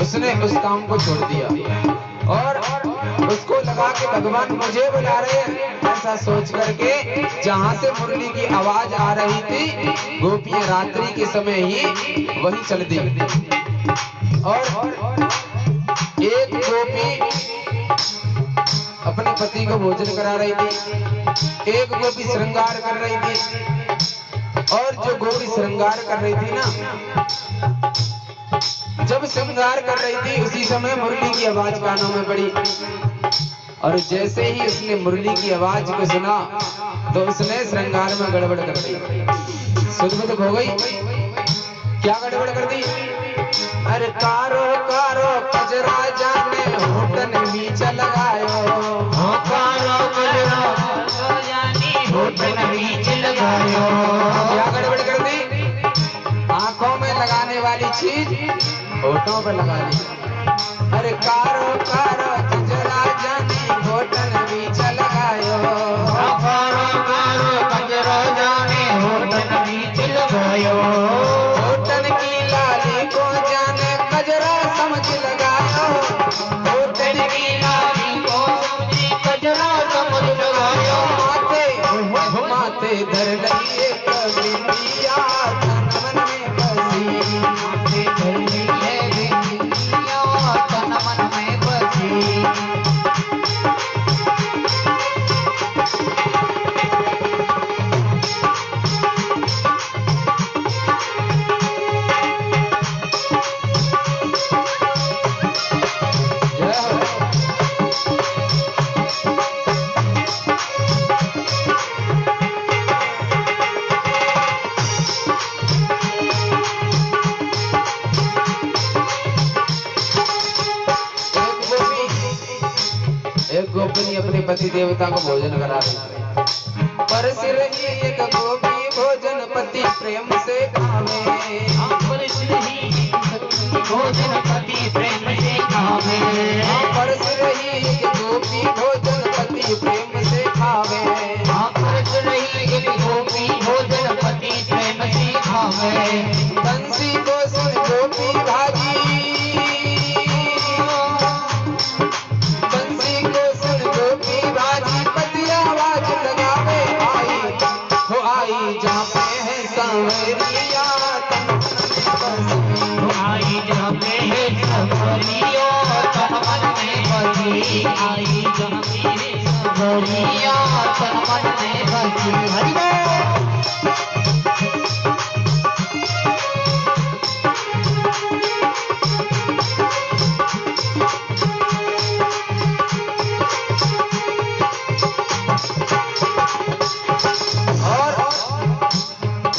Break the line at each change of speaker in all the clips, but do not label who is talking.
उसने उस काम को छोड़ दिया और उसको लगा कि भगवान मुझे बुला रहे हैं, ऐसा सोच करके जहां से मुरली की आवाज आ रही थी गोपियां रात्रि के समय ही वहीं चल दी। और एक गोपी अपने पति को भोजन करा रही थी, एक गोपी श्रृंगार कर रही थी। और जो गोपी श्रृंगार कर रही थी ना, जब श्रृंगार कर रही थी उसी समय मुरली की आवाज कानों में पड़ी। और जैसे ही उसने मुरली की आवाज को सुना तो उसने श्रृंगार में गड़बड़ कर दी, सुध हो गई। क्या गड़बड़ कर दी? अरे कारो कारो कजरा जाने होटन बीच लगायो, कारो कजरा जाने होटन बीच लगायो। क्या गड़बड़ कर दी? आंखों में लगाने वाली चीज होठों पर लगा ली। अरे कारो कारो कजरा जाने होटन बीच लगायो, कारो कारो कजरा जाने होटन बीच लगायो। होटन की लाली को जाने कजरा समझ लगायो, होटन की लाली को जाने कजरा समझ लगायो। माथे माथे धर लइए कभी पिया तन मन में बसी, माथे धर लइए पिया तन मन में बसी। एक गोपी अपने पति देवता को भोजन करा रही, परस रही एक गोपी भोजन पति प्रेम से खावे, परस रही भोजन पति प्रेम से खावे, परस रही एक गोपी भोजन पति प्रेम से खावे, परस रही एक गोपी भोजन पति प्रेम से खावे। बंसी को सुन गोपी भागी, जहाँ पे है सांवरिया तन आई, जहाँ पे है सांवरिया तन मन में बसी, आई जहाँ पे है सांवरिया तन मन में बसी। हरि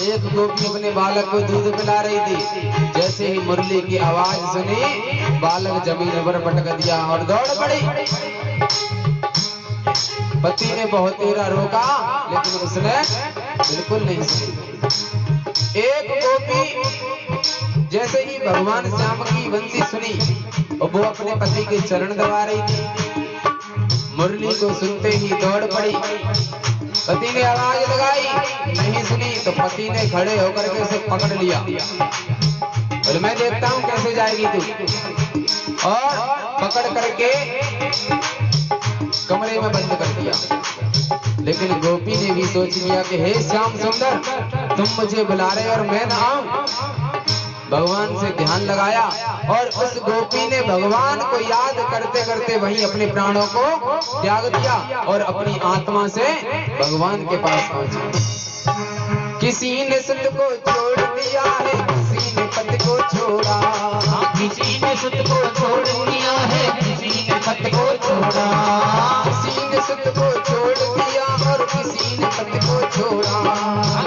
एक गोपी अपने बालक को दूध पिला रही थी, जैसे ही मुरली की आवाज सुनी बालक जमीन पर पटक दिया और दौड़ पड़ी। पति ने बहुत तेरा रोका लेकिन उसने बिल्कुल नहीं सुनी। एक गोपी जैसे ही भगवान श्याम की बंसी सुनी और वो अपने पति के चरण दबा रही थी, मुरली को सुनते ही दौड़ पड़ी। पति ने आवाज लगाई, नहीं सुनी तो पति ने खड़े होकर के उसे पकड़ लिया, और मैं देखता हूं कैसे जाएगी तू, और पकड़ करके कमरे में बंद कर दिया। लेकिन गोपी ने भी सोच लिया कि हे श्याम सुंदर, तुम मुझे बुला रहे और मैं ना आऊं। भगवान से ध्यान लगाया और उस गोपी ने भगवान को याद करते करते वहीं अपने प्राणों को त्याग दिया और अपनी आत्मा से भगवान के पास पहुंची। किसी ने सुत को छोड़ दिया है, किसी ने पत को छोड़ा, किसी ने सुत को छोड़ दिया है, किसी ने पत को छोड़ा, किसी ने सुत को छोड़ दिया और किसी ने पत को छोड़ा,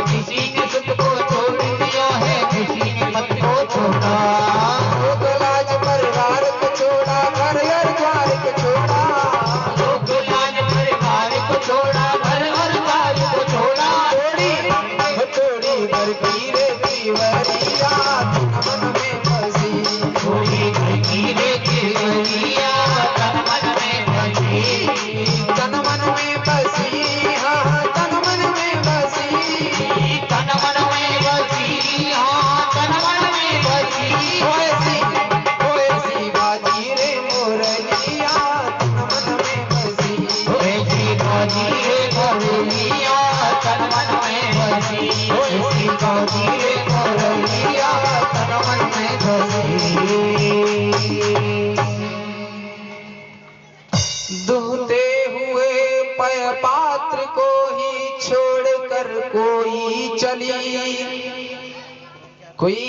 किसी ने सुत को छोड़ दिया है, किसी ने पत को छोड़ा। परिवार को छोड़ा, घर द्वार को छोड़ा, धीरे मोरैया तन मन में धसी। दुहते हुए पय पात्र को ही छोड़कर कोई चली। कोई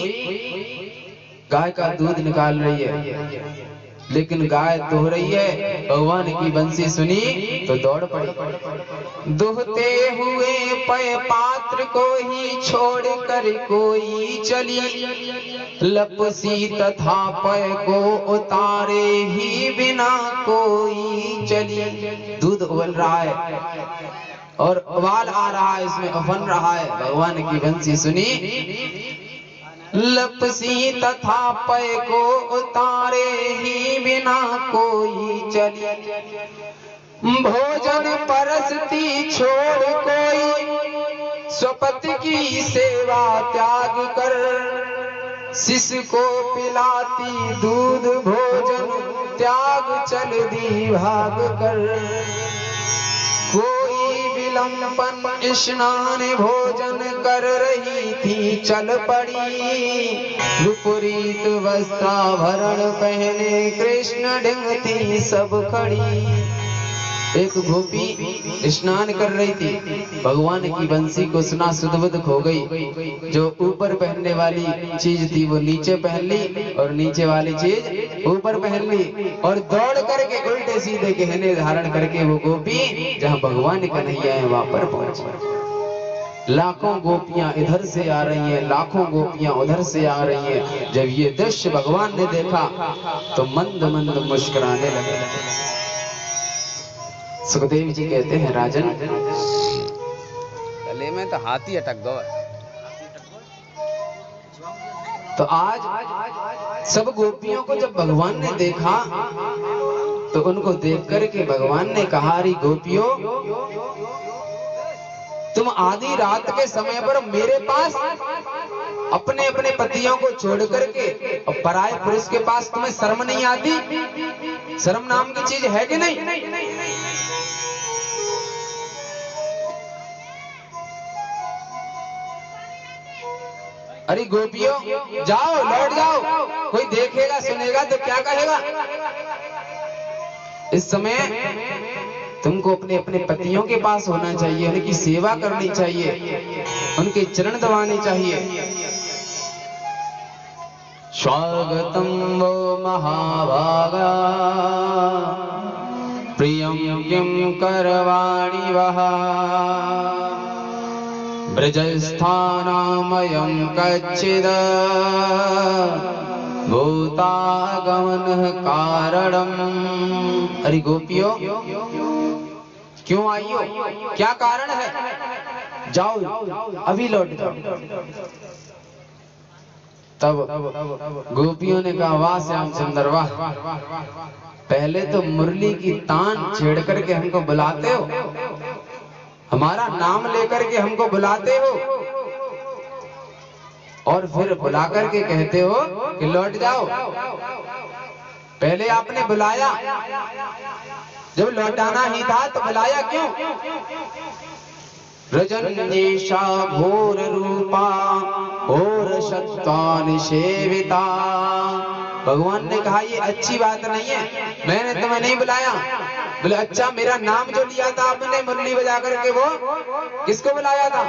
गाय का दूध निकाल रही है, लेकिन गाय दोह रही है, भगवान की बंसी सुनी तो दौड़ पड़ी। दुहते हुए पय पात्र को ही छोड़कर कोई चली, लपसी तथा पय को उतारे ही बिना कोई चली। दूध उबल रहा है और उबाल आ रहा है, इसमें उफन रहा है, भगवान की बंसी सुनी। लपसी तथा पय को उतारे ही बिना कोई चली, भोजन परसती छोड़ कोई स्वपति की सेवा त्याग कर, शिष्य को पिलाती दूध भोजन त्याग चल दी भाग कर। कोई विलंबन स्नान भोजन कर रही थी चल पड़ी, विपरीत वस्त्राभरण पहने कृष्ण डिंगती सब खड़ी। एक गोपी स्नान कर रही थी, भगवान की बंसी को सुना सुध-बुध खो गई। जो ऊपर पहनने वाली चीज थी वो नीचे पहन ली और नीचे वाली चीज ऊपर पहन ली, और दौड़ करके उल्टे सीधे गहने धारण करके वो गोपी जहाँ भगवान का कन्हैया है वहां पर पहुंची। लाखों गोपियां इधर से आ रही हैं, लाखों गोपियां उधर से आ रही हैं। जब ये दृश्य भगवान ने देखा तो मंद मंद मुस्कुराने लगे। सुखदेव जी कहते हैं, राजन
गले में तो हाथी अटक गो।
तो आज सब गोपियों को जब भगवान ने देखा तो उनको देख करके भगवान ने कहा, री गोपियों, तुम आधी रात के समय पर मेरे पास अपने अपने पतियों को छोड़ करके और पराये पुरुष के पास तुम्हें शर्म नहीं आती? शर्म नाम की चीज है कि नहीं? अरे गोपियों, जाओ, लौट जाओ, कोई देखेगा सुनेगा तो क्या कहेगा? इस समय तुमको अपने अपने पतियों के पास होना चाहिए, उनकी सेवा करनी चाहिए, उनके चरण दबाने चाहिए। स्वागतम वो महाभागा प्रियम किम करवाणि वह ब्रजस्थानामयं कच्चिद भूतागमन कारणम। अरे गोपियों, क्यों आई हो? क्या कारण है? जाओ, अभी लौट जाओ। तब गोपियों ने कहा, वाह श्याम सुंदर वाह, पहले तो मुरली की तान छेड़ करके हमको बुलाते हो, हमारा नाम लेकर के हमको बुलाते हो, और फिर बुला करके कहते हो कि लौट जाओ। पहले आपने बुलाया, जब लौटाना ही था तो बुलाया क्यों? रजनीशा घोर रूपा और सत्वान सेविता। भगवान ने कहा ये अच्छी बात नहीं है, मैंने तुम्हें नहीं बुलाया। बोले अच्छा, मेरा नाम जो लिया था आपने मुरली बजा करके, वो किसको बुलाया था?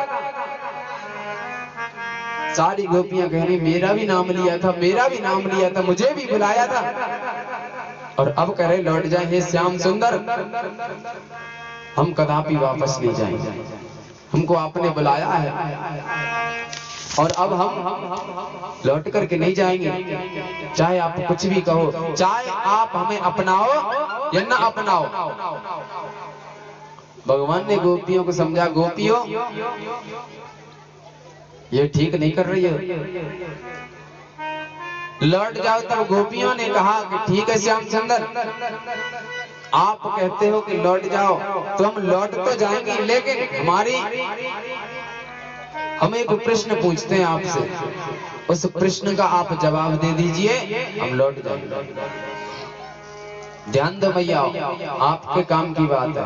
सारी गोपियां कह रही, मेरा भी नाम लिया था, मेरा भी नाम लिया था, मुझे भी बुलाया था, और अब कह रहे लौट जाए। हे श्याम सुंदर, हम कदापि वापस नहीं जाएंगे, हमको आपने बुलाया है और अब हम लौट करके नहीं जाएंगे, चाहे आप कुछ भी कहो, चाहे आप हमें अपनाओ या ना अपनाओ। भगवान ने गोपियों को समझा, गोपियों ये ठीक नहीं कर रही है, लौट जाओ। तब गोपियों ने कहा कि ठीक है श्याम सुंदर, आप कहते हो कि लौट जाओ तो हम लौट तो जाएंगे, लेकिन हम एक प्रश्न पूछते हैं आपसे, उस प्रश्न का आप जवाब दे दीजिए, हम लौट जाएंगे। ध्यान दो भैया, आपके काम की बात है।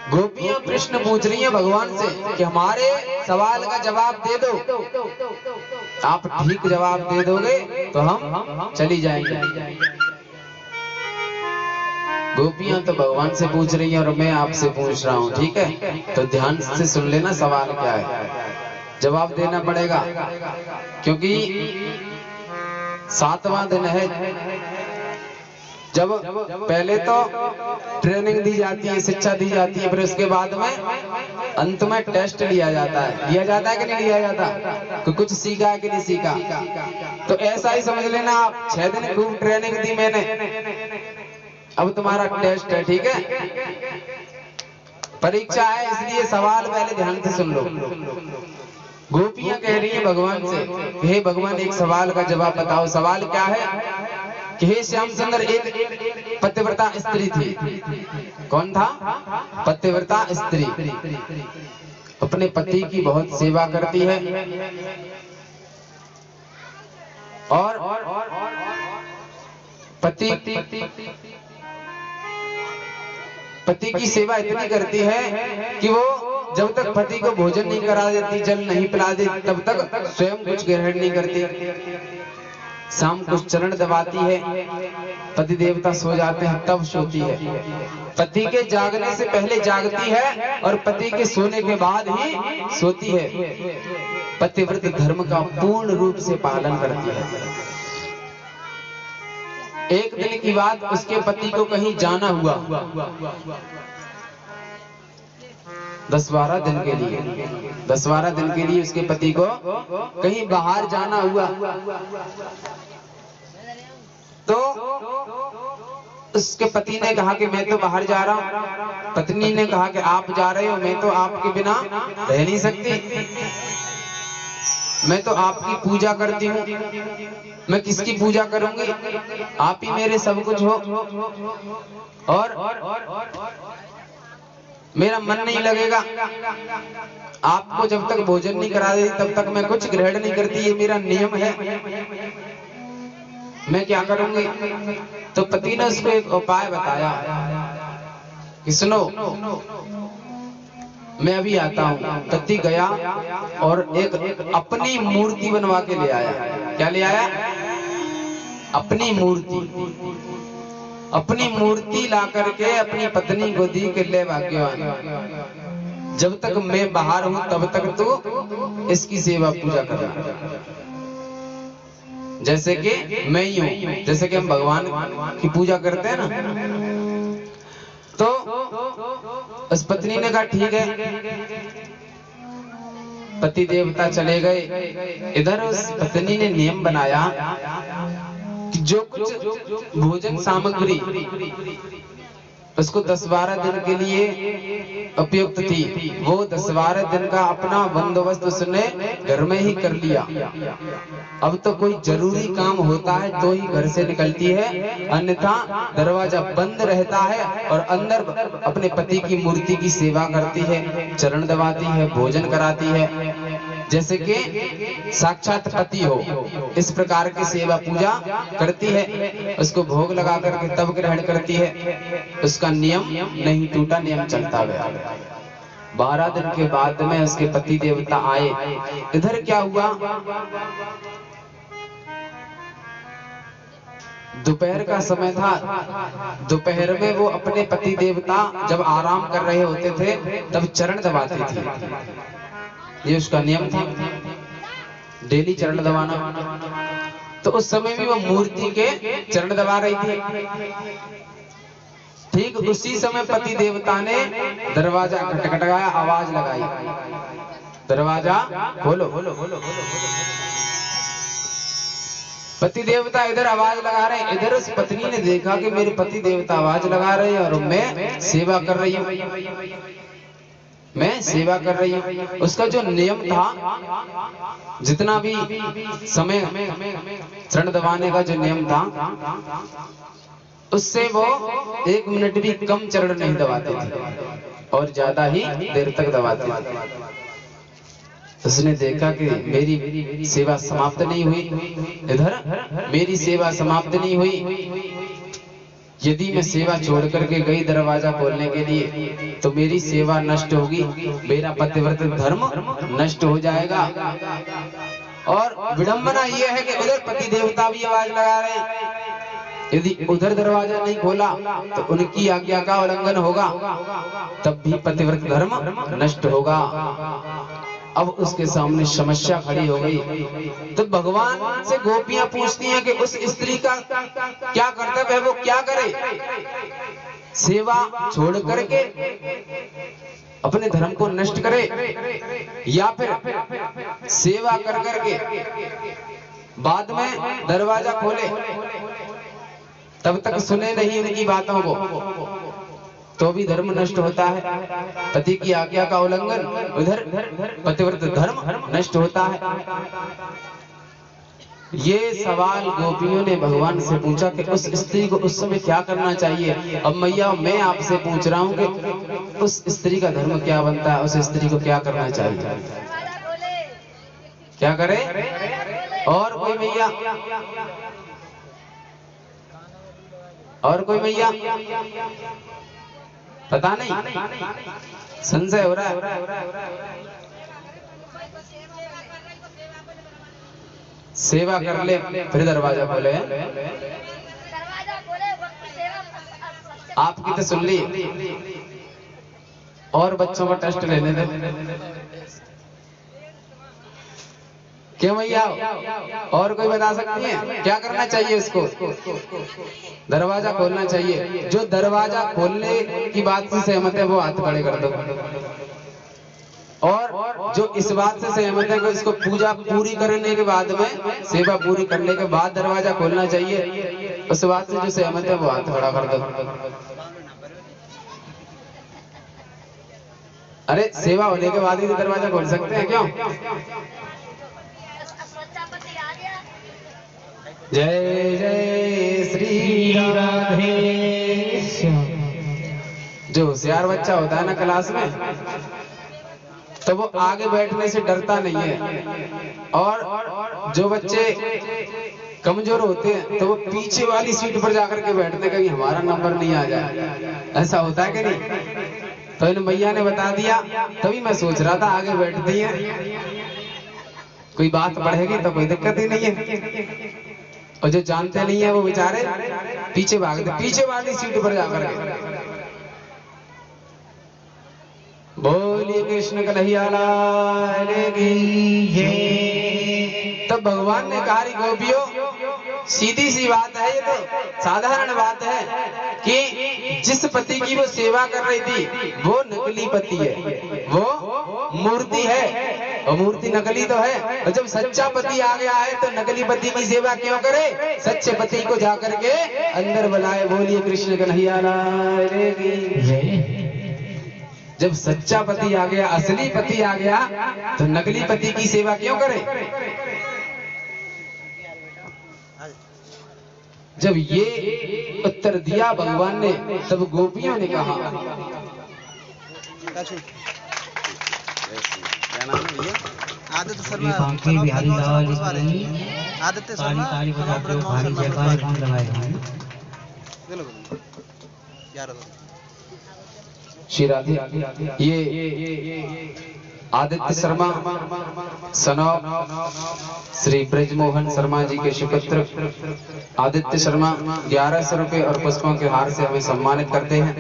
गोपियां प्रश्न पूछ रही हैं भगवान से कि हमारे सवाल का जवाब दे दो, आप ठीक जवाब दे दोगे तो हम चली जाएंगे। गोपियां तो भगवान से पूछ रही हैं और मैं आपसे पूछ रहा हूं, ठीक है? तो ध्यान से सुन लेना सवाल क्या है, जवाब देना पड़ेगा, क्योंकि 7वां दिन है। जब पहले तो ट्रेनिंग दी जाती है, शिक्षा दी जाती है, फिर उसके बाद में अंत में टेस्ट लिया जाता है। लिया जाता है कि नहीं लिया जाता? कि कुछ सीखा है कि नहीं सीखा? तो ऐसा ही समझ लेना आप, 6 दिन खूब ट्रेनिंग दी मैंने, अब तुम्हारा टेस्ट है, ठीक है? परीक्षा है, इसलिए सवाल पहले ध्यान से सुन लो। गोपियां कह रही हैं भगवान से, हे भगवान एक सवाल का जवाब बताओ। सवाल क्या है कि हे श्यामचंद्र, एक पतिव्रता स्त्री थी। कौन था? पतिव्रता स्त्री, अपने पति की बहुत सेवा करती है और पति की सेवा इतनी करती है कि वो जब तक पति को भोजन नहीं करा देती, जल नहीं पिला देती, तब तक स्वयं कुछ ग्रहण नहीं करती। शाम को चरण दबाती है, पति देवता सो जाते हैं तब सोती है। पति के जागने से पहले जागती है और पति के सोने के बाद ही सोती है। पतिव्रत धर्म का पूर्ण रूप से पालन करती है। एक दिन की बात, उसके पति को कहीं जाना हुआ, 10-12 दिन के लिए, 10-12 दिन के लिए उसके पति को कहीं बाहर जाना हुआ। तो उसके पति ने कहा कि मैं तो बाहर जा रहा हूं। पत्नी ने कहा कि आप जा रहे हो, मैं तो आपके बिना रह नहीं सकती, मैं तो आपकी पूजा करती हूँ, मैं किसकी पूजा करूंगी? आप ही मेरे सब कुछ हो, और मेरा मन नहीं लगेगा। आपको जब तक भोजन नहीं करा देती तब तक मैं कुछ ग्रहण नहीं करती, ये मेरा नियम है, मैं क्या करूंगी? तो पति ने उसको एक उपाय बताया कि सुनो, मैं अभी आता हूं। पति गया और एक अपनी मूर्ति बनवा के ले आया। क्या ले आया? अपनी मूर्ति। अपनी मूर्ति ला करके अपनी पत्नी को दी कि ले भाग्यवान, जब तक मैं बाहर हूं तब तक तो इसकी सेवा पूजा करना। जैसे कि मैं ही हूं, जैसे कि हम भगवान की पूजा करते हैं ना। तो उस पत्नी ने कहा ठीक है। पति देवता चले गए। इधर उस पत्नी ने नियम बनाया कि जो कुछ भोजन सामग्री उसको 10-12 दिन के लिए उपयुक्त थी, वो 10-12 दिन का अपना बंदोबस्त उसने घर में ही कर लिया। अब तो कोई जरूरी काम होता है तो ही घर से निकलती है, अन्यथा दरवाजा बंद रहता है और अंदर अपने पति की मूर्ति की सेवा करती है, चरण दबाती है, भोजन कराती है, जैसे कि साक्षात पति हो। इस प्रकार की सेवा पूजा करती है, उसको भोग लगा करके तब ग्रहण करती है। उसका नियम नहीं टूटा, नियम चलता गया। 12 दिन के बाद में उसके पति देवता आए। इधर क्या हुआ, दोपहर का समय था। दोपहर में वो अपने पति देवता जब आराम कर रहे होते थे तब चरण दबाती थी। ये उसका नियम था, डेली चरण दबाना। तो उस समय भी वो मूर्ति के चरण दबा रही थी। ठीक उसी समय पति देवता ने दरवाजा खटखटाया, आवाज लगाई, दरवाजा खोलो। पति देवता इधर आवाज लगा रहे हैं। इधर उस पत्नी ने देखा कि मेरे पति देवता आवाज लगा रहे हैं और मैं सेवा कर रही हूँ, मैं सेवा कर रही हूँ। उसका जो नियम था, जितना भी समय चरण दबाने का जो नियम था, उससे वो 1 मिनट भी कम चरण नहीं दबाते थे और ज्यादा ही देर तक दबाते थे। उसने देखा कि मेरी सेवा समाप्त नहीं हुई, इधर मेरी सेवा समाप्त नहीं हुई, यदि मैं सेवा छोड़ करके गई दरवाजा खोलने के लिए तो मेरी सेवा नष्ट होगी, मेरा पतिव्रत धर्म नष्ट हो जाएगा। और विडंबना यह है कि उधर पति देवता भी आवाज लगा रहे हैं, यदि उधर दरवाजा नहीं खोला तो उनकी आज्ञा का उल्लंघन होगा, तब भी पतिव्रत धर्म नष्ट होगा। अब उसके सामने समस्या खड़ी हो गई। तो भगवान से गोपियां पूछती हैं कि उस स्त्री का क्या कर्तव्य है, वो क्या करे? सेवा छोड़ करके अपने धर्म को नष्ट करे या फिर सेवा कर करके बाद में दरवाजा खोले, तब तक सुने नहीं उनकी बातों को तो भी धर्म नष्ट होता है। पति की आज्ञा का उल्लंघन, उधर पतिव्रत धर्म नष्ट होता है। ये सवाल गोपियों ने भगवान से पूछा कि उस स्त्री को उस समय क्या करना चाहिए। अब मैया मैं आपसे पूछ रहा हूँ कि उस स्त्री का धर्म क्या बनता है, उस स्त्री को क्या करना चाहिए, क्या करे? और कोई मैया, और कोई मैया? पता नहीं, संशय हो रहा है। सेवा कर ले फिर दरवाजा खोले। आपकी तो सुन ली, और बच्चों का टेस्ट लेने दे। क्यों भैया, और कोई बता सकती है क्या करना चाहिए इसको? दरवाजा खोलना चाहिए। जो दरवाजा खोलने की बात से सहमत है वो हाथ खड़े कर दो, और जो इस बात से सहमत है कि इसको पूजा पूरी करने के बाद में, सेवा पूरी करने के बाद दरवाजा खोलना चाहिए, उस बात से जो सहमत है वो हाथ खड़ा कर दो। अरे सेवा होने के बाद ही तो दरवाजा खोल सकते हैं, क्यों? जय जय श्री राधे। जो होशियार बच्चा होता है ना क्लास में, तो वो आगे बैठने से डरता नहीं है, और जो बच्चे कमजोर होते हैं तो वो पीछे वाली सीट पर जाकर के बैठते, कहीं हमारा नंबर नहीं आ जाए। ऐसा होता है कि नहीं? तो इन मैया ने बता दिया, तभी मैं सोच रहा था आगे बैठती है, कोई बात बढ़ेगी तो कोई दिक्कत ही नहीं है। और जो जानते नहीं है वो बेचारे पीछे भागते, पीछे वाली सीट पर जाकर के। बोलिए कृष्ण कन्हैया लाल की जय। तब भगवान ने कहा, गोपियों सीधी सी बात है, ये तो साधारण बात है कि जिस पति की वो सेवा कर रही थी वो नकली पति है, वो मूर्ति है, और मूर्ति नकली तो है। और जब सच्चा पति आ गया है तो नकली पति की सेवा क्यों करे? सच्चे पति को जाकर के अंदर बुलाए। बोलिए कृष्ण कन्हैया लाल की जय। जब सच्चा पति आ गया, असली पति आ गया, तो नकली पति की सेवा क्यों करे? जब ये उत्तर दिया भगवान ने, तब गोपियों ने कहा,
आदित्य शर्मा बिहारी लाल आदित्य शर्मा
श्री राधे। ये आदित्य शर्मा सनौ श्री ब्रजमोहन शर्मा जी के सुपुत्र आदित्य शर्मा 1100 रुपए और पुष्पों के हार से हमें सम्मानित करते हैं।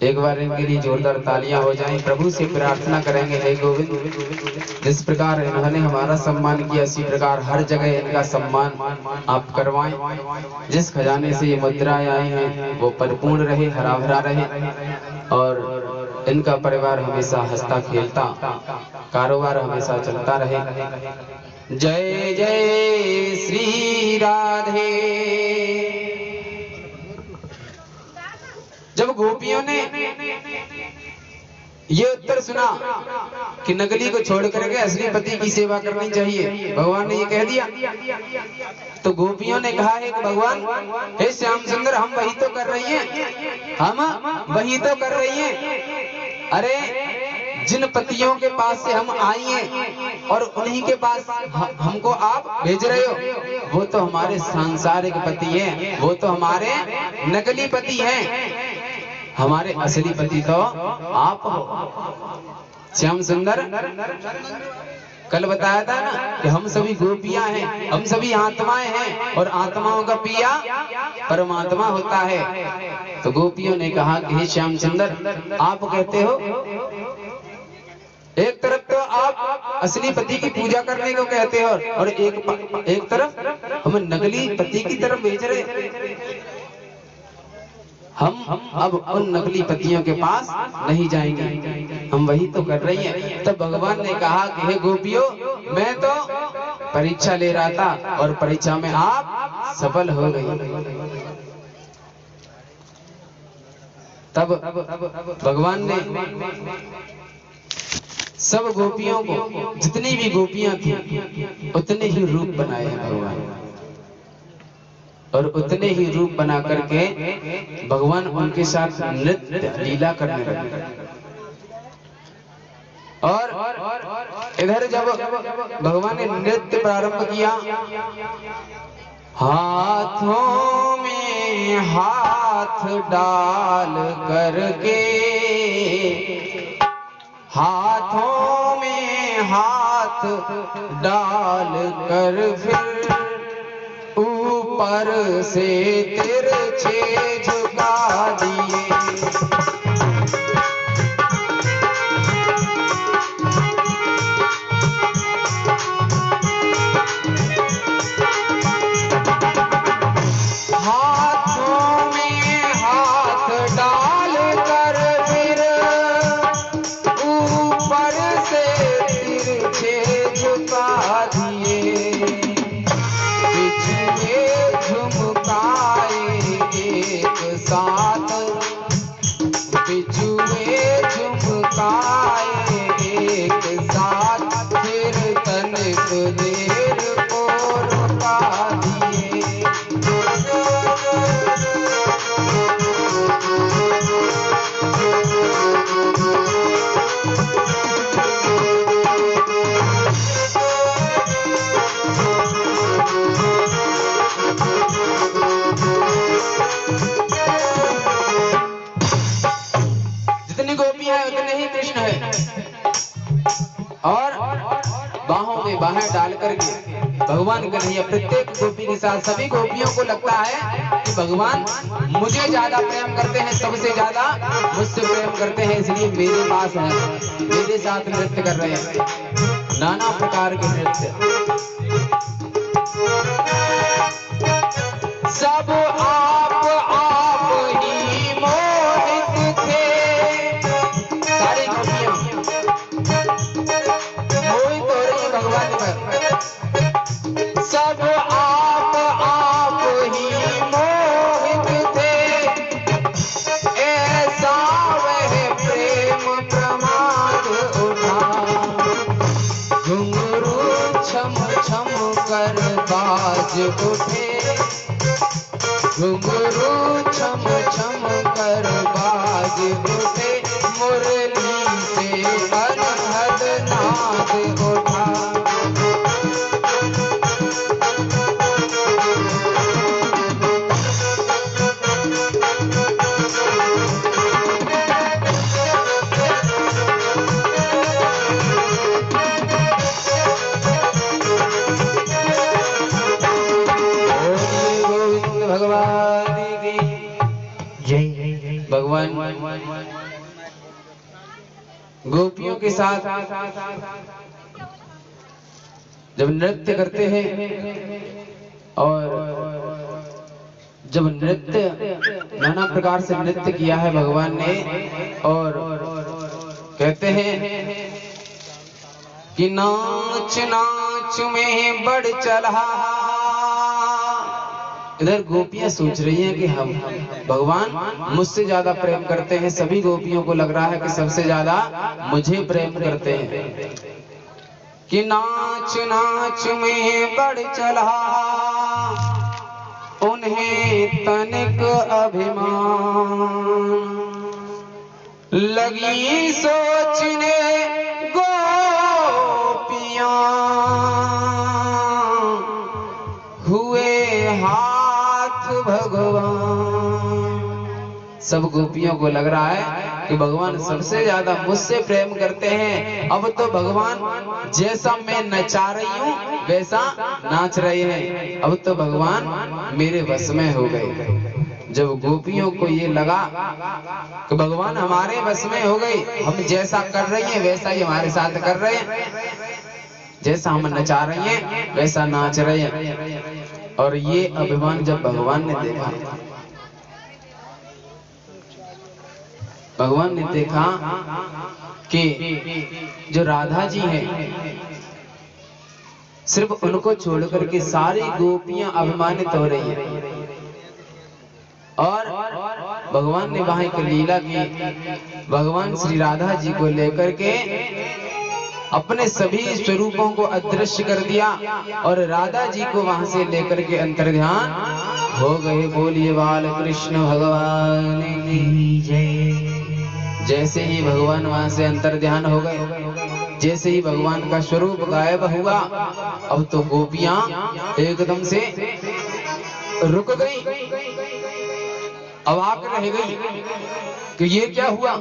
एक बार इनके लिए जोरदार तालियां हो जाएं। प्रभु से प्रार्थना करेंगे, हे गोविंद, जिस प्रकार इन्होंने हमारा सम्मान किया, इसी प्रकार हर जगह इनका सम्मान आप करवाएं। जिस खजाने से ये मुद्राएं आई हैं वो परिपूर्ण रहे, हरा भरा रहे, और इनका परिवार हमेशा हंसता खेलता, कारोबार हमेशा चलता रहे। जय जय श्री राधे। जब गोपियों ने ये उत्तर सुना कि नकली को छोड़ करके असली पति की सेवा करनी चाहिए, भगवान ने ये कह दिया, तो गोपियों ने कहा है कि भगवान, हे श्याम सुंदर, हम वही तो कर रही हैं, हम वही तो कर रही हैं। अरे जिन पतियों के पास से हम आई हैं और उन्हीं के पास हमको आप भेज रहे हो, वो तो हमारे सांसारिक पति हैं, वो तो हमारे नकली पति हैं। हमारे असली पति तो आप हो श्याम सुंदर। कल बताया था ना कि हम सभी गोपियां हैं, हम सभी आत्माएं हैं और आत्माओं का पिया परमात्मा होता है। तो गोपियों ने कहा कि हे श्याम सुंदर, आप कहते हो एक तरफ तो आप असली पति की पूजा करने को कहते हो और एक तरफ हम नकली पति की तरफ भेज रहे। हम अब उन नकली पतियों के पास नहीं जाएंगे, हम वही तो कर रही हैं। तब भगवान ने कहा कि हे गोपियों, मैं तो परीक्षा ले रहा था और परीक्षा में आप सफल हो गई। तब भगवान ने सब गोपियों को, जितनी भी गोपियां थी, उतने ही रूप बनाए हैं भगवान, और उतने ही रूप बना करके भगवान उनके साथ नृत्य लीला करने लगे। और इधर जब भगवान ने नृत्य प्रारंभ किया, हाथों में हाथ डाल करके, हाथों में हाथ डाल कर फिर ऊपर से तिरछे झुका दिए। हाथों में हाथ डाल कर फिर ऊपर से तिरछे झुका दिए। साथ बिछुए झुमकाए एक साथ, फिर तनिक देर को रुका दिए। और बाहों में बाहें डाल करके भगवान कन्हैया प्रत्येक गोपी के साथ, सभी गोपियों को लगता है कि भगवान मुझे ज्यादा प्रेम करते हैं, सबसे ज्यादा मुझसे प्रेम करते हैं, इसलिए मेरे पास है, मेरे साथ नृत्य कर रहे हैं, नाना प्रकार के नृत्य। सब आप ही मोहित थे, सारी गोपियां मोहित हो रही भगवान पर। सब आप ही मोहित थे, ऐसा वह प्रेम प्रमाद उठा। घुंघरू छम छम कर बाज उठे, घुंघरू छम छम कर बाज उठे, मुरली से अनहद नाद उठा। भगवान की जय। भगवान गोपियों के साथ जब नृत्य करते हैं, और जब नृत्य नाना प्रकार से नृत्य किया है भगवान ने, और कहते हैं कि नाच नाच में बढ़ चला। इधर गोपियां सोच रही हैं कि हम भगवान मुझसे ज्यादा प्रेम करते हैं, सभी गोपियों को लग रहा है कि सबसे ज्यादा मुझे प्रेम करते हैं, कि नाच नाच में बढ़ चला उन्हें तनिक अभिमान। लगी सोचने गोपियां हुए भगवान। सब गोपियों को लग रहा है कि भगवान सबसे ज्यादा मुझसे प्रेम करते हैं। अब तो भगवान जैसा मैं नचा रही हूँ वैसा नाच रहे हैं। अब तो भगवान मेरे वश में हो गए। जब गोपियों को ये लगा कि भगवान हमारे वश में हो गए, हम जैसा कर रही हैं वैसा ही हमारे साथ कर रहे हैं, जैसा हम नचा रही हैं वैसा नाच रहे हैं। और ये अभिमान जब भगवान ने देखा, भगवान ने देखा कि जो राधा जी हैं सिर्फ उनको छोड़कर के सारी गोपियां अभिमानित हो रही हैं। और भगवान ने वहां एक लीला की, भगवान श्री राधा जी को लेकर के अपने सभी स्वरूपों को अदृश्य कर दिया और राधा जी को वहां से लेकर के अंतर्ध्यान हो गए। बोलिए बाल कृष्ण भगवान की जय। जैसे ही भगवान वहां से अंतर्ध्यान हो गए, जैसे ही भगवान का स्वरूप गायब हुआ, अब तो गोपियां एकदम से रुक गई, अवाक रह गई कि ये क्या हुआ,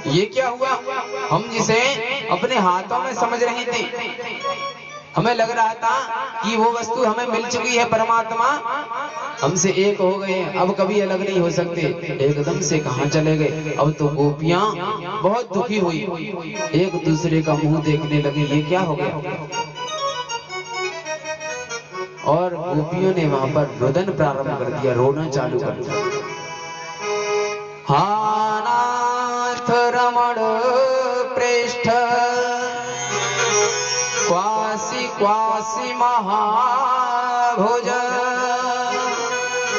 ये क्या हुआ। हम जिसे अपने हाथों में समझ रहे थे, हमें लग रहा था कि वो वस्तु हमें मिल चुकी है, परमात्मा हमसे एक हो गए हैं, अब कभी अलग नहीं हो सकते। एकदम से कहां चले गए। अब तो गोपियां बहुत दुखी हुई, एक दूसरे का मुंह देखने लगी, ये क्या हो गया। और गोपियों ने वहां पर रुदन प्रारंभ कर दिया, रोना चालू कर दिया। हा नाथ रमण प्रेष्ठ क्वासी क्वासी महाभुज।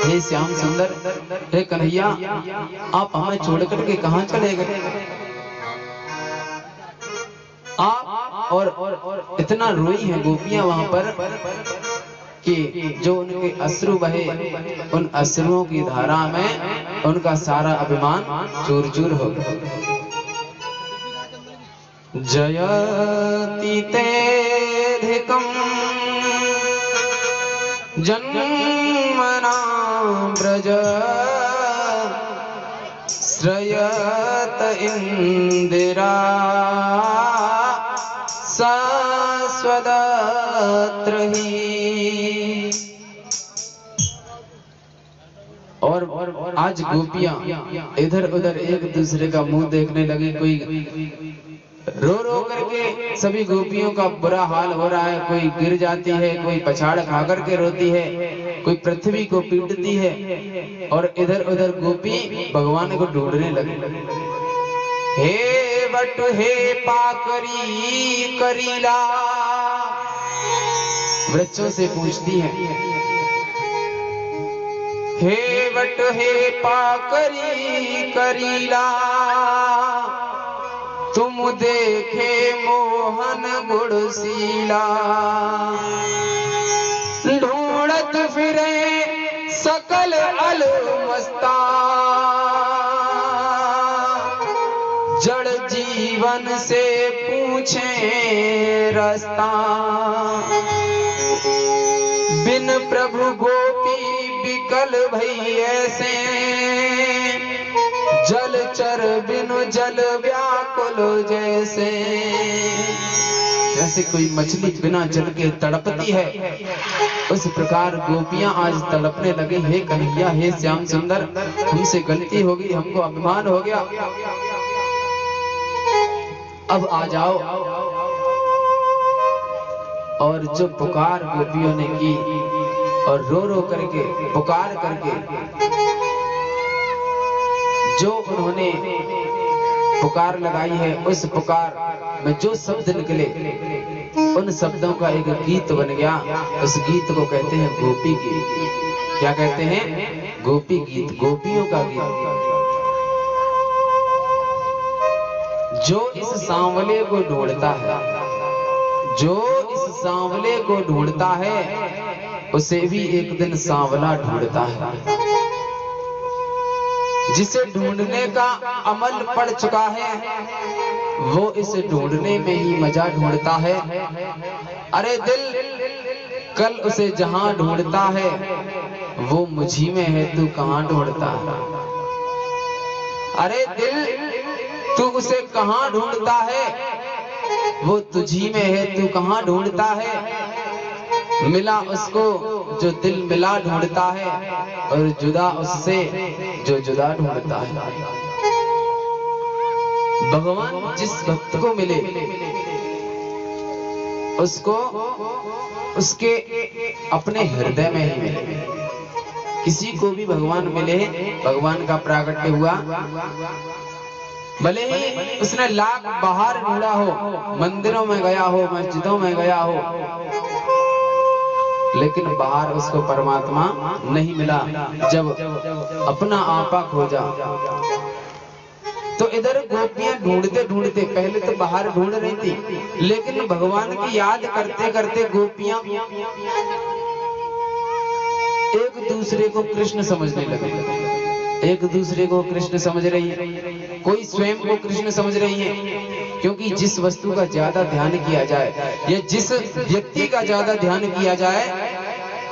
हे श्याम सुंदर, हे कन्हैया, आप हमें छोड़ करके कहां चले गए। आप और इतना रोई है गोपियां वहां पर कि जो उनके अश्रु बहे, उन अश्रुओं की धारा में उनका सारा अभिमान चूर चूर हो गया। जयति तेधिकं जन्मना ब्रज श्रयत इंदिरा शाश्वतत्र ही। और आज गोपियां इधर उधर एक दूसरे का मुंह देखने लगी। कोई रो रो करके सभी गोपियों का बुरा हाल हो रहा है, कोई गिर जाती है, कोई पछाड़ खा करके रोती है, कोई पृथ्वी को पीटती है, और इधर उधर गोपी भगवान को ढूंढने लगी। हे बट हे पाकरी करीला, वृक्षों से पूछती है, हे बट हे पाकरी करीला, तुम देखे मोहन गुणशीला, ढूंढत फिरे सकल अलमस्ता, जड़ जीवन से पूछे रास्ता, बिन प्रभु गोपी विकल भई ऐसे, जलचर बिनु जल व्याकुल जैसे। जैसे कोई मछली बिना जल के तड़पती है, उस प्रकार गोपियां आज तड़पने लगे। हे कन्हैया, हे श्याम सुंदर, हमसे गलती हो गई, हमको अभिमान हो गया, अब आ जाओ। और जो पुकार गोपियों ने की, और रो रो करके पुकार करके जो उन्होंने पुकार लगाई है, उस पुकार में जो शब्द निकले, उन शब्दों का एक गीत बन गया। उस गीत को कहते हैं गोपी गीत। क्या कहते हैं? गोपी गीत, गोपियों का गीत। जो इस सांवले को ढूंढता है, जो इस सांवले को ढूंढता है, उसे भी एक दिन सांवला ढूंढता है। जिसे ढूंढने का अमल पड़ चुका है, वो इसे ढूंढने में ही मजा ढूंढता है। अरे दिल कल उसे जहां ढूंढता है, वो मुझी में है तू कहाँ ढूंढता है। अरे दिल तू उसे कहाँ ढूंढता है, वो तुझी में है तू कहाँ ढूंढता है। मिला उसको जो दिल मिला ढूंढता है, और जुदा उससे जो जुदा ढूंढता है। भगवान जिस भक्त को मिले उसको उसके अपने हृदय में ही मिले। किसी को भी भगवान मिले, भगवान का प्राकट्य हुआ, भले ही उसने लाख बाहर ढूंढा हो, मंदिरों में गया हो, मस्जिदों में गया हो, लेकिन बाहर उसको परमात्मा नहीं मिला। जब अपना आपा खोजा तो इधर गोपियां ढूंढते ढूंढते, पहले तो बाहर ढूंढ रही थी, लेकिन भगवान की याद करते करते गोपियां एक दूसरे को कृष्ण समझने लगे। एक दूसरे को कृष्ण समझ रही है, कोई स्वयं को कृष्ण समझ रही है, क्योंकि जिस वस्तु का ज्यादा ध्यान किया जाए या जिस व्यक्ति का ज्यादा ध्यान किया जाए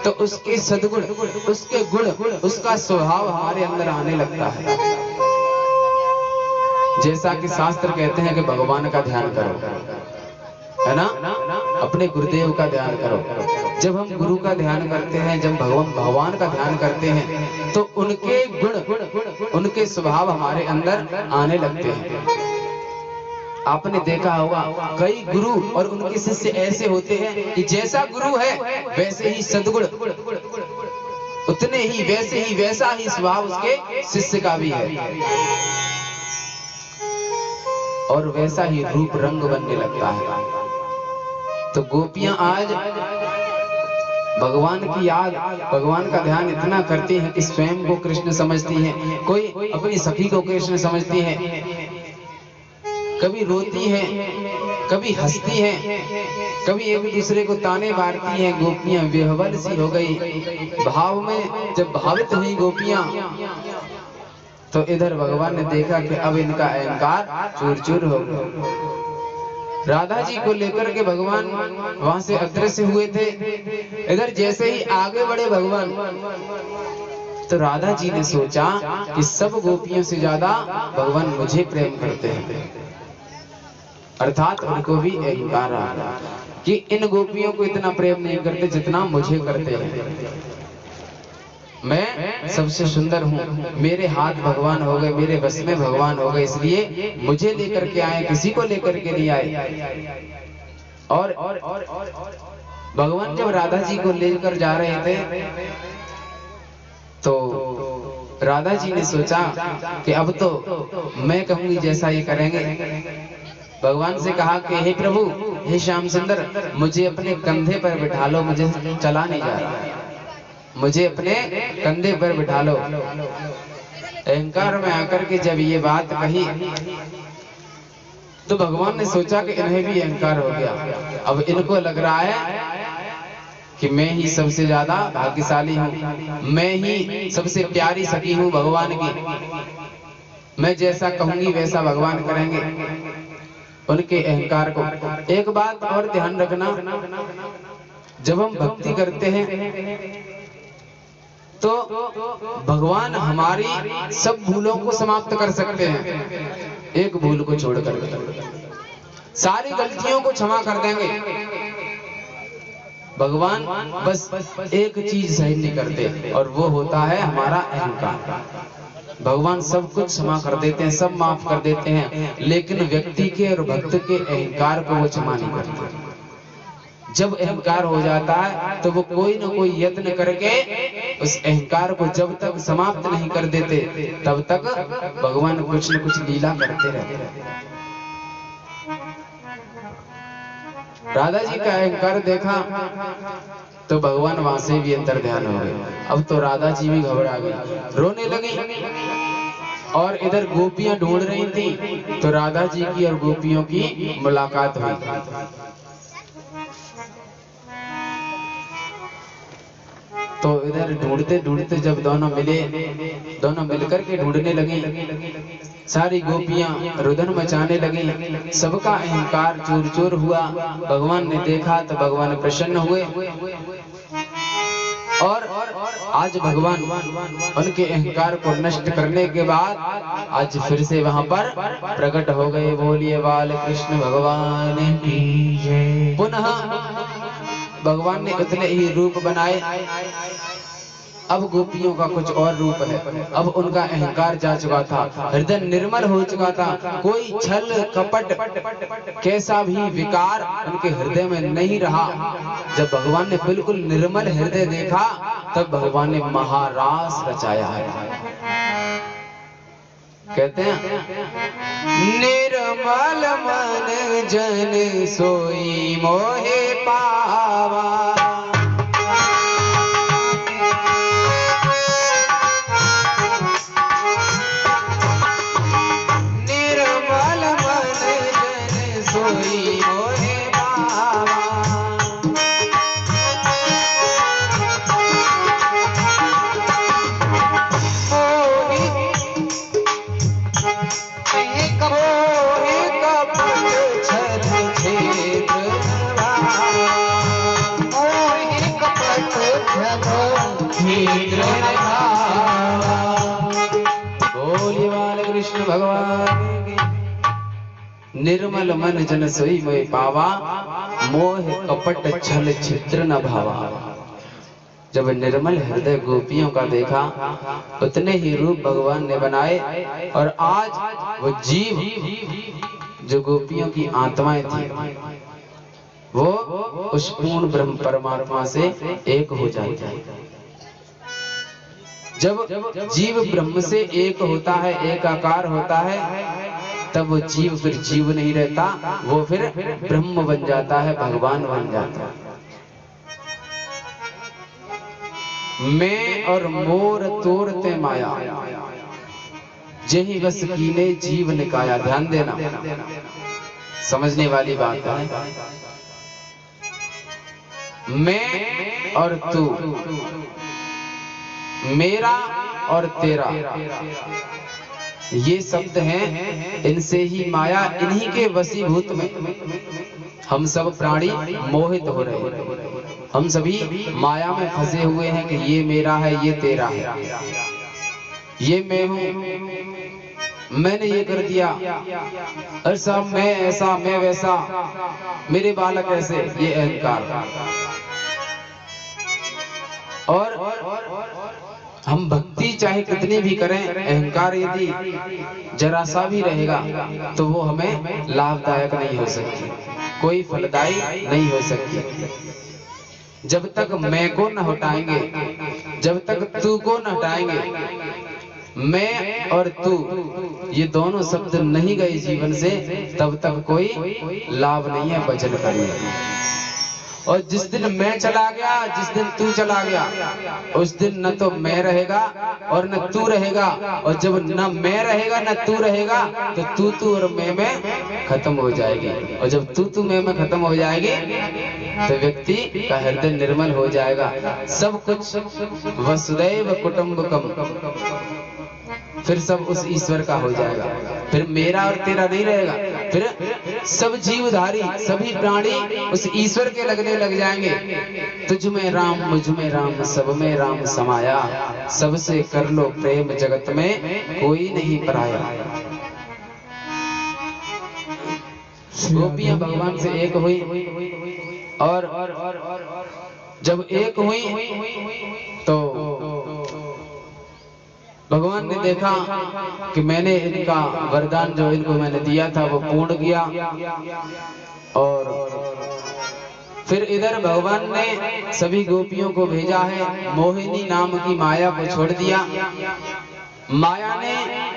तो उसके सद्गुण, उसके गुण, उसका स्वभाव हमारे अंदर आने लगता है। जैसा कि शास्त्र कहते हैं कि भगवान का ध्यान करो, है ना, अपने गुरुदेव का ध्यान करो। जब हम गुरु का ध्यान करते हैं, जब भगवान का ध्यान करते हैं, तो उनके गुण, उनके स्वभाव हमारे अंदर आने लगते हैं। आपने देखा होगा कई गुरु और उनके शिष्य ऐसे होते हैं कि जैसा गुरु है वैसे ही सद्गुण, उतने ही वैसे ही वैसा ही स्वभाव उसके शिष्य का भी है, और वैसा ही रूप रंग बनने लगता है। तो गोपियां आज भगवान की याद, भगवान का ध्यान इतना करती हैं कि स्वयं को कृष्ण समझती हैं, कोई अपनी सखी को कृष्ण समझती है, कभी रोती है, कभी हंसती है, कभी एक दूसरे को ताने मारती हैं। गोपियां विह्वल सी हो गई भाव में। जब भावित हुई गोपियां तो इधर भगवान ने देखा कि अब इनका अहंकार चूर चूर हो गया। राधा जी को लेकर के भगवान वहां से अदृश्य हुए थे। इधर जैसे ही आगे बढ़े भगवान, तो राधा जी ने सोचा कि सब गोपियों से ज्यादा भगवान मुझे प्रेम करते हैं, अर्थात उनको भी अहंकार आ गया कि इन गोपियों को इतना प्रेम नहीं करते जितना मुझे करते हैं। मैं सबसे सुंदर हूँ, मेरे हाथ भगवान हो गए, मेरे बस में भगवान हो गए, इसलिए मुझे लेकर के आए, किसी को लेकर के नहीं आए। और भगवान जब राधा जी को लेकर जा रहे थे तो राधा जी ने सोचा कि अब तो मैं कहूंगी जैसा ये करेंगे। भगवान से कहा कि हे प्रभु, हे श्याम सुंदर, मुझे अपने कंधे पर बिठा लो, मुझे चला नहीं जा रहा, मुझे अपने कंधे पर बिठा लो। अहंकार में आकर के जब ये बात कही तो भगवान ने सोचा कि इन्हें भी अहंकार हो गया। अब इनको लग रहा है कि मैं ही सबसे ज्यादा भाग्यशाली हूँ, मैं ही सबसे प्यारी सखी हूँ भगवान की, मैं जैसा कहूंगी वैसा भगवान करेंगे। उनके अहंकार को एक बात और ध्यान रखना, जब हम भक्ति करते हैं तो भगवान हमारी सब भूलों को समाप्त कर सकते हैं, एक भूल को छोड़कर सारी गलतियों को क्षमा कर देंगे। भगवान बस एक चीज सही नहीं करते, और वो होता है हमारा अहंकार। भगवान सब कुछ क्षमा कर देते हैं, सब माफ कर देते हैं, लेकिन व्यक्ति के और भक्त के अहंकार को वो क्षमा नहीं करते। जब अहंकार हो जाता है तो वो कोई न कोई यत्न करके उस अहंकार को जब तक समाप्त नहीं कर देते तब तक भगवान कुछ न कुछ लीला करते रहते हैं। राधा जी का अहंकार देखा तो भगवान वहां से भी अंतर ध्यान हो गए। अब तो राधा जी भी घबरा गई, रोने लगी, और इधर गोपियां ढूंढ रही थी तो राधा जी की और गोपियों की मुलाकात हुई। तो इधर ढूंढते ढूंढते जब दोनों मिले, दोनों मिलकर के ढूंढने लगी, सारी गोपियां रुदन मचाने लगी, सबका अहंकार चूर चूर हुआ। भगवान ने देखा तो भगवान प्रसन्न हुए, और आज भगवान उनके अहंकार को नष्ट करने के बाद आज फिर से वहां पर प्रकट हो गए। बोलिए बाल कृष्ण भगवान की जय। पुनः भगवान ने उतने ही रूप बनाए। अब गोपियों का कुछ और रूप है। अब उनका अहंकार जा चुका था, हृदय निर्मल हो चुका था। कोई छल कपट कैसा भी विकार उनके हृदय में नहीं रहा। जब भगवान ने बिल्कुल निर्मल हृदय देखा तब भगवान ने महारास रचाया है। कहते हैं निर्मल मन जन सोई मोहे पावा, निर्मल मन जन सोई मोहि पावा, मोह कपट छल छिद्र न भावा। जब निर्मल हृदय गोपियों का देखा उतने ही रूप भगवान ने बनाए। और आज वो जीव जो गोपियों की आत्माएं थी वो उस पूर्ण ब्रह्म परमात्मा से एक हो जाती है। जब जीव ब्रह्म से एक होता है, एकाकार होता है, तब वो जीव फिर जीव नहीं रहता, वो फिर ब्रह्म बन जाता है, भगवान बन जाता है। मैं और मोर तोरते माया, जेहि बस कीने जीव निकाया। ध्यान देना, समझने वाली बात है। मैं और तू, मेरा और तेरा, ये शब्द हैं, इनसे ही माया, इन्हीं के वशीभूत में हम सब प्राणी मोहित हो रहे हैं। हम सभी माया में फंसे हुए हैं कि ये मेरा है, ये तेरा है, ये मैं हूं, मैंने ये कर दिया, ऐसा मैं, ऐसा मैं, वैसा मेरे बालक ऐसे, ये अहंकार। और हम भक्ति चाहे कितनी भी करें, अहंकार यदि जरा सा भी रहेगा तो वो हमें लाभदायक नहीं हो सकती, कोई फलदायी नहीं हो सकती। जब तक मैं को न हटाएंगे, जब तक तू को न हटाएंगे, मैं और तू ये दोनों शब्द नहीं गए जीवन से, तब तक कोई लाभ नहीं है भजन करने। और जिस दिन मैं चला गया, जिस दिन तू चला गया, उस दिन न तो मैं रहेगा और न तू रहेगा। और जब न मैं रहेगा न तू रहेगा तो तू और मैं खत्म हो जाएगी। और जब तू मैं खत्म हो जाएगी तो व्यक्ति का हृदय निर्मल हो जाएगा। सब कुछ वसुदैव कुटुंबकम, फिर सब उस ईश्वर का हो जाएगा। फिर मेरा और तेरा नहीं रहेगा, फिर सब जीवधारी, सभी प्राणी उस ईश्वर के लगने लग जाएंगे। तुझ में राम, मुझ में राम, सब में राम समाया, सबसे कर लो प्रेम, जगत में कोई नहीं पराया। गोपियां भगवान से एक हुई, और जब एक हुई तो भगवान ने देखा कि मैंने इनका वरदान जो इनको मैंने दिया था वो पूर्ण किया। और फिर इधर भगवान ने सभी गोपियों को भेजा है, मोहिनी नाम की माया को छोड़ दिया। माया ने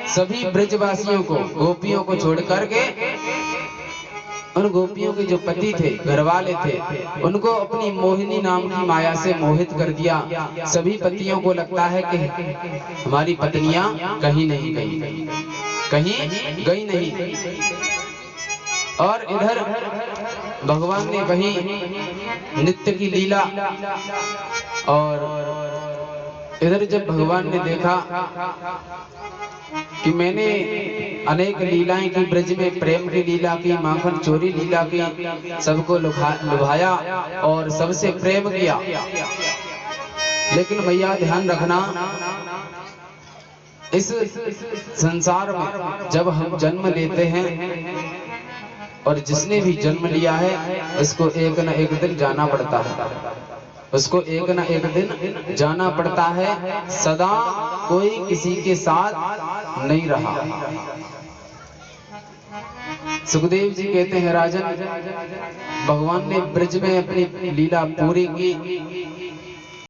सभी ब्रजवासियों को, गोपियों को छोड़ करके उन गोपियों के जो पति थे, घर वाले थे, उनको अपनी मोहिनी नाम की माया से मोहित कर दिया। सभी पतियों को लगता है कि हमारी पत्नियां कहीं नहीं गई, कहीं गई नहीं। और इधर भगवान ने वही नित्य की लीला, और इधर जब भगवान ने देखा कि मैंने अनेक लीलाएं की, ब्रज में प्रेम की लीला की, माखन चोरी लीला की, सबको लुभाया और सबसे प्रेम किया, लेकिन भैया ध्यान रखना, इस संसार में जब हम जन्म लेते हैं और जिसने भी जन्म लिया है इसको एक न एक दिन जाना पड़ता है, उसको एक न एक दिन जाना पड़ता है। सदा कोई किसी के साथ नहीं रहा। सुखदेव जी कहते हैं राजन, भगवान ने ब्रज में अपनी लीला पूरी की